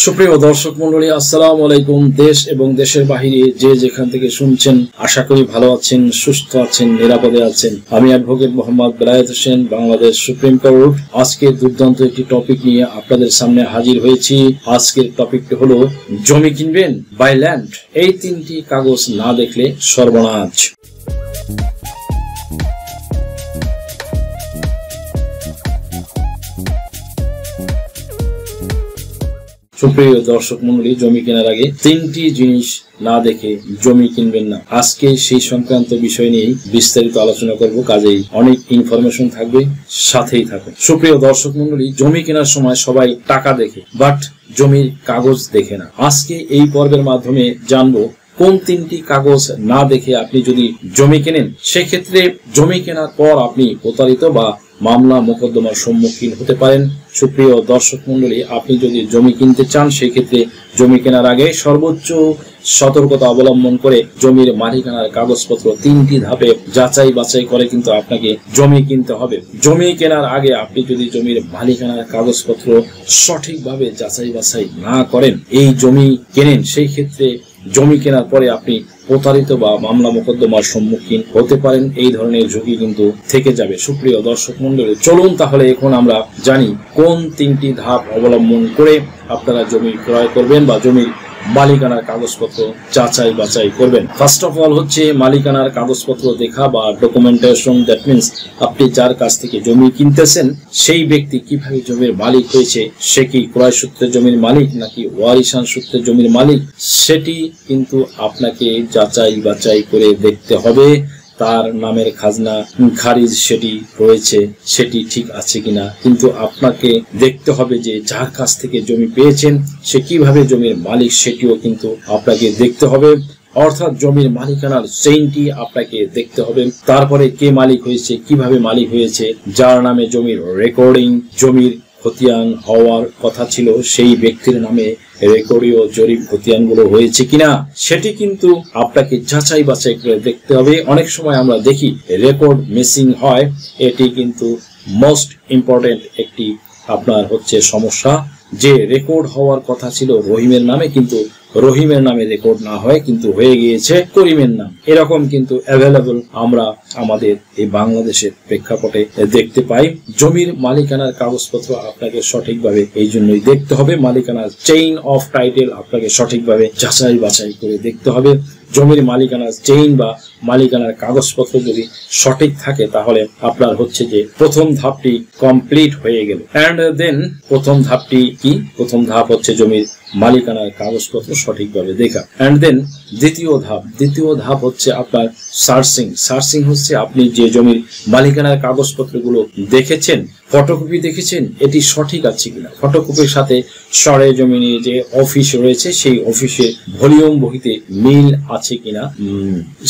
সুপ্রিয় দর্শক মন্ডলী, আসসালামু আলাইকুম। দেশ এবং দেশের বাহিরে যে যেখান থেকে শুনছেন, আশা করি ভালো আছেন, সুস্থ আছেন, নিরাপদে আছেন। আমি advocate Mohammad Belayet Hossain, Bangladesh supreme court. আজকে দুর্দান্ত একটি টপিক নিয়ে আপনাদের সামনে হাজির হয়েছি। আজকের টপিকটি হলো জমি কিনবেন, বাই ল্যান্ড। এই তিনটি কাগজ না দেখলে সর্বনাশ। সুপ্রিয় দর্শক মন্ডলী, জমি কেনার আগে তিনটি জিনিস না দেখে জমি কিনবেন না। আজকে সেই সংক্রান্ত বিষয় নিয়ে বিস্তারিত আলোচনা করব, কাজেই অনেক ইনফরমেশন থাকবে, সাথেই থাকুন। সুপ্রিয় দর্শক মন্ডলী, জমি কেনার সময় সবাই টাকা দেখে, বাট জমির কাগজ দেখে না। আজকে এই পর্বের মাধ্যমে জানবো কোন তিনটি কাগজ না দেখে আপনি যদি জমি কেনেন, সেক্ষেত্রে জমি কেনার পর আপনি প্রতারিত বা মামলা মোকদ্দমার সম্মুখীন হতে পারেন। সুপ্রিয় দর্শক মন্ডলী, আপনি যদি জমি কিনতে চান, সেক্ষেত্রে জমি কেনার আগে সর্বোচ্চ সতর্কতা অবলম্বন করে জমির মালিকানার কাগজপত্র তিনটি ধাপে যাচাই বাছাই করে কিন্তু আপনাকে জমি কিনতে হবে। জমি কেনার আগে আপনি যদি জমির মালিকানার কাগজপত্র সঠিকভাবে যাচাই বাছাই না করেন, এই জমি কেনেন, সেই ক্ষেত্রে জমি কেনার পরে আপনি প্রতারিত বা মামলা মোকদ্দমার সম্মুখীন হতে পারেন। এই ধরনের ঝুঁকি কিন্তু থেকে যাবে। সুপ্রিয় দর্শক মন্ডলী, চলুন তাহলে এখন আমরা জানি কোন তিনটি ধাপ অবলম্বন করে আপনারা জমি ক্রয় করবেন বা জমির মালিকানার কাগজপত্র যাচাই বাছাই করবেন। ফার্স্ট অফ অল হচ্ছে মালিকানার কাগজপত্র দেখা বা ডকুমেন্টেশন। দ্যাট মিনস আপনি যার কাছ থেকে জমি কিনতেছেন, সেই ব্যক্তি কিভাবে জমির মালিক হয়েছে, সে কি ক্রয় সূত্রে জমির মালিক নাকি ওয়ারিশান সূত্রে জমির মালিক, সেটি কিন্তু আপনাকে যাচাই বাছাই করে দেখতে হবে। তার নামের খাজনা খারিজ সেটি রয়েছে, সেটি ঠিক আছে কিনা। কিন্তু আপনাকে দেখতে হবে যে যার কাছ থেকে জমি পেয়েছেন সে কিভাবে জমির মালিক, সেটিও কিন্তু আপনাকে দেখতে হবে। অর্থাৎ জমির মালিকানার চেইনটি আপনাকে দেখতে হবে। তারপরে কে মালিক হয়েছে, কিভাবে মালিক হয়েছে, যার নামে জমির রেকর্ডিং, জমির খতিয়ান হওয়ার কথা ছিল সেই ব্যক্তির নামে রেকর্ডীয় জরিপ খতিয়ানগুলো হয়েছে কিনা, সেটি কিন্তু আপনাকে যাচাই বাছাই করে দেখতে হবে। অনেক সময় আমরা দেখি রেকর্ড মিসিং হয়, এটি কিন্তু মোস্ট ইম্পর্টেন্ট একটি আপনার হচ্ছে সমস্যা। যে রেকর্ড হওয়ার কথা ছিল রহিমের নামে, কিন্তু রহিমের নামে রেকর্ড না হয় কিন্তু হয়ে গিয়েছে করিমের নাম। এরকম কিন্তু অ্যাভেলেবল আমরা আমাদের এই বাংলাদেশের প্রেক্ষাপটে দেখতে পাই। জমির মালিকানার কাগজপত্র আপনাকে সঠিকভাবে এই জন্যই দেখতে হবে। মালিকানার চেইন অফ টাইটেল আপনাকে সঠিকভাবে যাচাই বাছাই করে দেখতে হবে। জমির মালিকানার চেইন বা মালিকানার কাগজপত্র যদি সঠিক থাকে, তাহলে আপনার হচ্ছে যে প্রথম ধাপটি কমপ্লিট হয়ে গেল। এন্ড দেন প্রথম ধাপটি কি? প্রথম ধাপ হচ্ছে জমির মালিকানার কাগজপত্র সঠিকভাবে দেখা। এন্ড দেন দ্বিতীয় ধাপ হচ্ছে আপনার সার্চিং হচ্ছে আপনি যে জমির মালিকানার কাগজপত্রগুলো দেখেছেন, ফটোকপি দেখেছেন, এটি সঠিক আছে কিনা। ফটোকপির সাথে সরে জমিনে যে অফিস রয়েছে, সেই অফিসে ভলিউম বহিতে মিল আছে কিনা,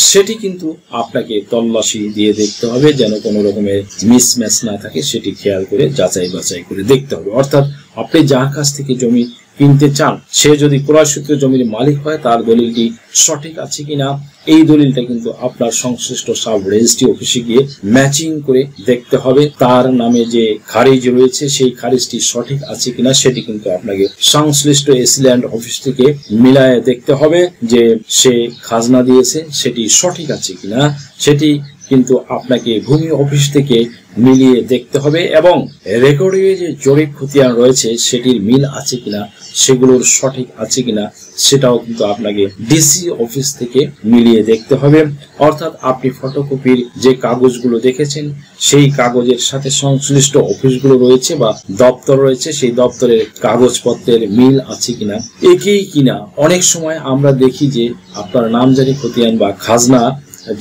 সেটি কিন্তু আপনাকে তল্লাশি দিয়ে দেখতে হবে, যেন কোনো রকমের মিসম্যাচ না থাকে, সেটি খেয়াল করে যাচাই বাছাই করে দেখতে হবে। অর্থাৎ আপনি যার কাছ থেকে জমি কিনতে চান, সে যদি ক্রয় সূত্রে জমির মালিক হয়, তার দলিলটি সঠিক আছে কিনা, এই দলিলটা কিন্তু আপনার সংশ্লিষ্ট সাব রেজিস্ট্রি অফিসে গিয়ে ম্যাচিং করে দেখতে হবে। তার নামে যে খারিজ রয়েছে, সেই খারিজটি সঠিক আছে কিনা, সেটি কিন্তু আপনাকে সংশ্লিষ্ট এসিল্যান্ড অফিস থেকে মিলায়ে দেখতে হবে। যে সে খাজনা দিয়েছে সেটি সঠিক আছে কিনা, সেটি কিন্তু আপনাকে ভূমি অফিস থেকে মিলিয়ে দেখতে হবে। এবং রেকর্ডে যে জরিপ খতিয়ান রয়েছে, সেটির মিল আছে কিনা, সেগুলোর সঠিক আছে কিনা, সেটাও কিন্তু আপনাকে ডিসি অফিস থেকে মিলিয়ে দেখতে হবে। অর্থাৎ আপনি ফটোকপির যে কাগজগুলো দেখেছেন, সেই কাগজের সাথে সংশ্লিষ্ট অফিসগুলো রয়েছে বা দপ্তর রয়েছে, সেই দপ্তরের কাগজপত্রের মিল আছে কিনা, একই কিনা। অনেক সময় আমরা দেখি যে আপনার নামজারি খতিয়ান বা খাজনা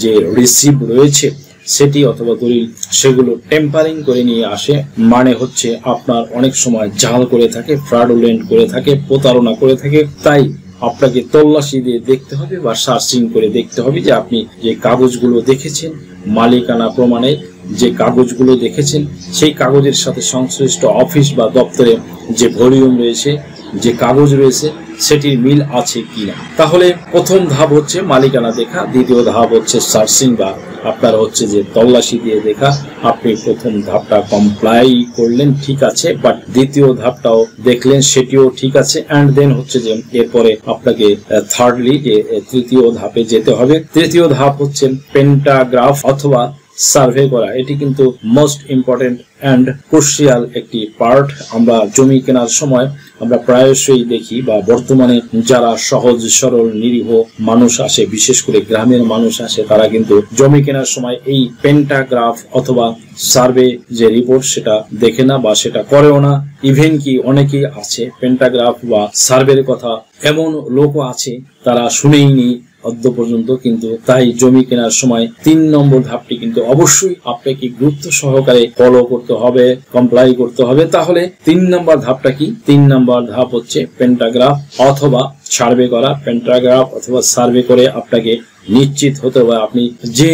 যে রিসিভ রয়েছে, সেটি অথবা দলিল, সেগুলো টেম্পারিং করে নিয়ে আসে। মানে হচ্ছে আপনার অনেক সময় জাল করে থাকে, ফ্রডুলেন্ট করে থাকে, প্রতারণা করে থাকে। তাই আপনাকে তল্লাশি দিয়ে দেখতে হবে বা সার্চিং করে দেখতে হবে যে আপনি যে কাগজগুলো দেখেছেন, মালিকানা প্রমাণে যে কাগজগুলো দেখেছেন, সেই কাগজের সাথে সংশ্লিষ্ট অফিস বা দপ্তরে যে ভলিউম রয়েছে, যে কাগজ রয়েছে সেটির মিল আছে কিনা। তাহলে প্রথম ধাপ হচ্ছে মালিকানা দেখা, দ্বিতীয় ধাপ হচ্ছে সার্চিং বা আপনার হচ্ছে যে তল্লাশি দিয়ে দেখা। আপনি প্রথম ধাপটা কমপ্লাই করলেন, ঠিক আছে, বাট দ্বিতীয় ধাপটাও দেখলেন, সেটিও ঠিক আছে। অ্যান্ড দেন হচ্ছে যে এরপরে আপনাকে থার্ডলি যে তৃতীয় ধাপে যেতে হবে। তৃতীয় ধাপ হচ্ছে পেন্টাগ্রাফ অথবা সার্ভে করা। এটি কিন্তু মোস্ট ইম্পর্টেন্ট অ্যান্ড ক্রুশিয়াল একটি পার্ট। আমরা জমি কেনার সময় আমরা প্রায়শই দেখি, বা বর্তমানে যারা সহজ সরল নিরীহ মানুষ আসে, বিশেষ করে গ্রামের মানুষ আসে, তারা কিন্তু জমি কেনার সময় এই পেন্টাগ্রাফ অথবা সার্ভে যে রিপোর্ট সেটা দেখে না বা সেটা করেও না। ইভেন কি অনেকেই আছে পেন্টাগ্রাফ বা সার্ভের কথা এমন লোকও আছে তারা শুনেইনি অদ্য পর্যন্ত। কিন্তু তাই জমি কেনার সময় 3 নম্বর ধাপটি কিন্তু অবশ্যই আপনাকে গুরুত্ব সহকারে ফলো করতে হবে, কমপ্লাই করতে হবে। তাহলে 3 নম্বর ধাপটা কি? 3 নম্বর ধাপ হচ্ছে পেন্টাগ্রাফ অথবা সার্ভে করা। পেন্টাগ্রাফ অথবা সার্ভে করে আপনাকে নিশ্চিত হতে হবে আপনি যে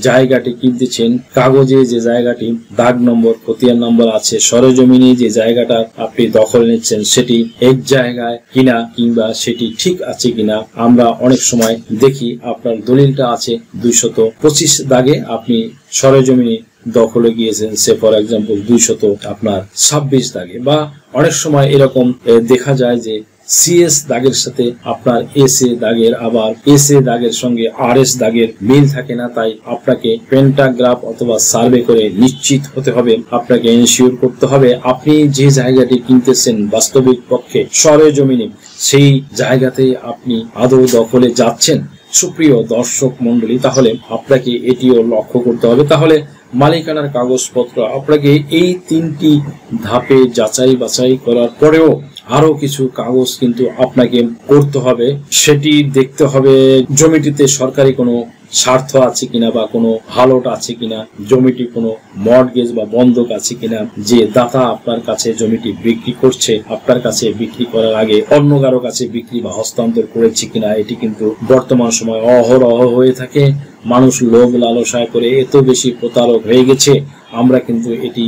জায়গাটি কিনতেছেন, কাগজে যে জায়গাটি দাগ নম্বর খতিয়ান নম্বর আছে, সরেজমিনে যে জায়গাটা আপনি দখল নিচ্ছেন সেটি এক জায়গায় কিনা কিংবা সেটি ঠিক আছে কিনা। আমরা অনেক সময় দেখি আপনার দলিলটা আছে 225 দাগে, আপনি সরেজমিনে দখলে গিয়েছেন সে ফর এক্সাম্পল 226 দাগে, বা অনেক সময় এরকম দেখা যায় যে সিএস দাগের সাথে আপনার এসএ দাগের, আবার এসএ দাগের সঙ্গে আরএস দাগের মিল থাকে না। তাই আপনাকে পেন্টাগ্রাফ অথবা সার্ভে করে নিশ্চিত হতে হবে, আপনাকে এনশিওর করতে হবে আপনি যে জায়গাটি কিনতেছেন বাস্তবিক পক্ষে সরেজমিনে সেই জায়গাতে আপনি আদৌ দখলে যাচ্ছেন। সুপ্রিয় দর্শক মন্ডলী, তাহলে আপনাকে এটিও লক্ষ্য করতে হবে। তাহলে মালিকানার কাগজপত্র আপনাকে এই 3টি ধাপে যাচাই বাছাই করার পরেও আরো কিছু কাগজ কিন্তু আপনাকে করতে হবে। সেটি দেখতে হবে জমিটিতে সরকারি কোনো স্বার্থ আছে কিনা বা কোনো হালট আছে কিনা, জমিটি কোনো মর্টগেজ বা বন্ধক আছে কিনা, যে দাতা আপনার কাছে জমিটি বিক্রি করছে আপনার কাছে বিক্রি করার আগে অন্য কারো কাছে বিক্রি বা হস্তান্তর করেছে কিনা। এটি কিন্তু বর্তমান সময় অহরহ হয়ে থাকে। মানুষ লোভ লালসায় করে এত বেশি প্রতারক হয়ে গেছে, আমরা কিন্তু এটি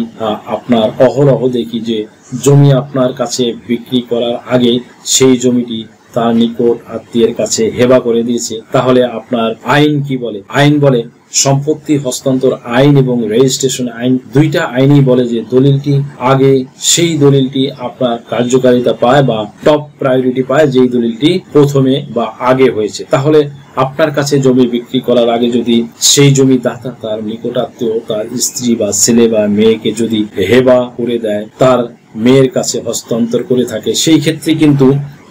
আপনার অহরহ দেখি যে জমি আপনার কাছে বিক্রি করার আগে সেই জমিটি তার নিকট আত্মীয়ের কাছে হেবা করে দিয়েছে। তাহলে আপনার আইন কি বলে? আইন বলে সম্পত্তি হস্তান্তর আইন এবং রেজিস্ট্রেশন আইন, দুইটা আইনই বলে যে দলিলটি আগে সেই দলিলটি আপনার কার্যকারিতা পায় বা টপ প্রায়োরিটি পায় যেই দলিলটি প্রথমে বা আগে হয়েছে। তাহলে আপনার কাছে জমি বিক্রি করার আগে যদি সেই জমি দাতা তার নিকটাত্মীয়, তার স্ত্রী বা ছেলে বা মেয়েকে যদি হেবা করে দেয়, তার মেয়ের কাছে হস্তান্তর করে থাকে, সেই ক্ষেত্রে কিন্তু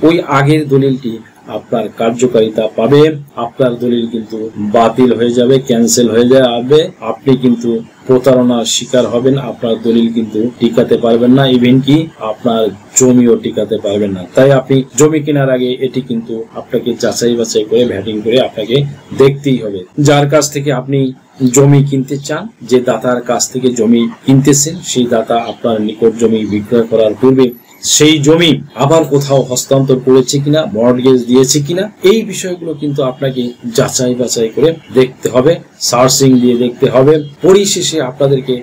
ওই আগের দলিলটি আপনার কার্যকারিতা পাবে, আপনার দলিল কিন্তু বাতিল হয়ে যাবে, ক্যান্সেল হয়ে যাবে। আপনি কিন্তু প্রতারণার শিকার হবেন, আপনার দলিল কিন্তু টিকাতে পারবেন না, ইভেন কি আপনার জমিও টিকাতে পারবেন না। তাই আপনি জমি কেনার আগে এটি কিন্তু আপনাকে যাচাই বাছাই করে ভ্যাটিং করে আপনাকে দেখতেই হবে। যার কাছ থেকে আপনি জমি কিনতে চান, যে দাতার কাছ থেকে জমি কিনতেছেন, সেই দাতা আপনার নিকট জমি বিক্রয় করার পূর্বে সেই জমি আবার কোথাও হস্তান্তর করেছে কিনা, মর্টগেজ দিয়েছে কিনা, এই বিষয়গুলো কিন্তু আপনাকে যাচাই বাছাই করে দেখতে হবে, সার্চিং দিয়ে দেখতে হবে। পরিশেষে আপনাদেরকে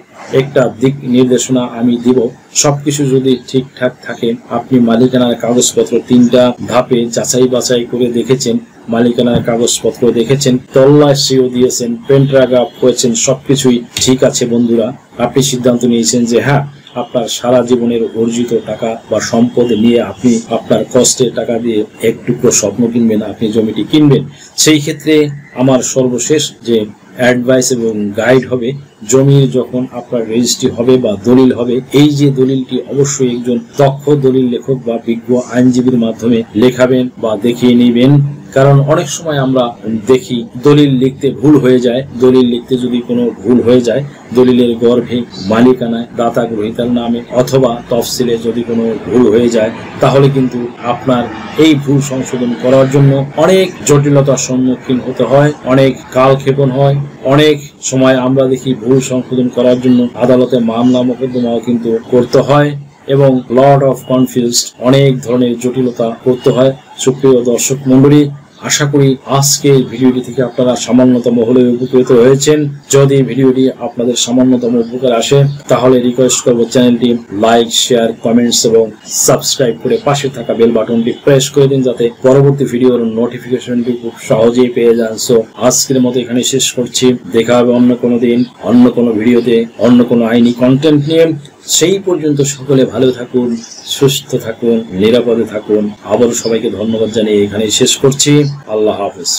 একটা দিক নির্দেশনা আমি দিব, সবকিছু যদি ঠিকঠাক থাকে, আপনি মালিকানার কাগজপত্র 3টা ধাপে যাচাই বাছাই করে দেখেছেন, মালিকানার কাগজপত্র দেখেছেন, তল্লাশিও দিয়েছেন, পেন্টাগ্রাফ করেছেন, সবকিছুই ঠিক আছে বন্ধুরা, আপনি সিদ্ধান্ত নিয়েছেন যে হ্যাঁ আপনার সারা জীবনের অর্জিত টাকা বা সম্পদ নিয়ে আপনি আপনার কষ্টের টাকা দিয়ে এক টুকরো স্বপ্ন কিনবেন, আপনি জমিটি কিনবেন। সেই ক্ষেত্রে আমার সর্বশেষ যে অ্যাডভাইস এবং গাইড হবে, জমির যখন আপনার রেজিস্ট্রি হবে বা দলিল হবে, এই যে দলিলটি অবশ্যই একজন দক্ষ দলিল লেখক বা বিজ্ঞ আইনজীবীর মাধ্যমে লেখাবেন বা দেখিয়ে নেবেন। কারণ অনেক সময় আমরা দেখি দলিল লিখতে ভুল হয়ে যায়, দলিল লিখতে যদি কোনো ভুল হয়ে যায়, দলিলের গর্ভে মালিকানায় দাতা গ্রহীতার নামে অথবা তফসিলে যদি কোনো ভুল হয়ে যায়, তাহলে কিন্তু আপনার এই ভুল সংশোধন করার জন্য অনেক জটিলতার সম্মুখীন হতে হয়, অনেক কালক্ষেপণ হয়। অনেক সময় আমরা দেখি ভুল সংশোধন করার জন্য আদালতে মামলা মোকদ্দমাও কিন্তু করতে হয় এবং লট অফ কনফিউজড, অনেক ধরনের জটিলতা করতে হয়। সুপ্রিয় দর্শক মন্ডলী, আশা করি আজকের ভিডিওটি থেকে আপনারা সামান্যতম হলেও উপকৃত হয়েছেন। যদি ভিডিওটি আপনাদের সামান্যতম উপকার আসে তাহলে রিকোয়েস্ট করব চ্যানেলটি লাইক, শেয়ার, কমেন্টস এবং সাবস্ক্রাইব করে পাশে থাকা বেল বাটনটি প্রেস করে দিন, যাতে পরবর্তী ভিডিওর নোটিফিকেশনটি খুব সহজেই পেয়ে যান। সো আজকের মতো এখানে শেষ করছি। দেখা হবে অন্য কোনো দিন, অন্য কোনো ভিডিওতে, অন্য কোনো আইনি কন্টেন্ট নিয়ে। সেই পর্যন্ত সকলে ভালো থাকুন, সুস্থ থাকুন, নিরাপদে থাকুন। আবারও সবাইকে ধন্যবাদ জানিয়ে এখানে শেষ করছি। আল্লাহ হাফেজ।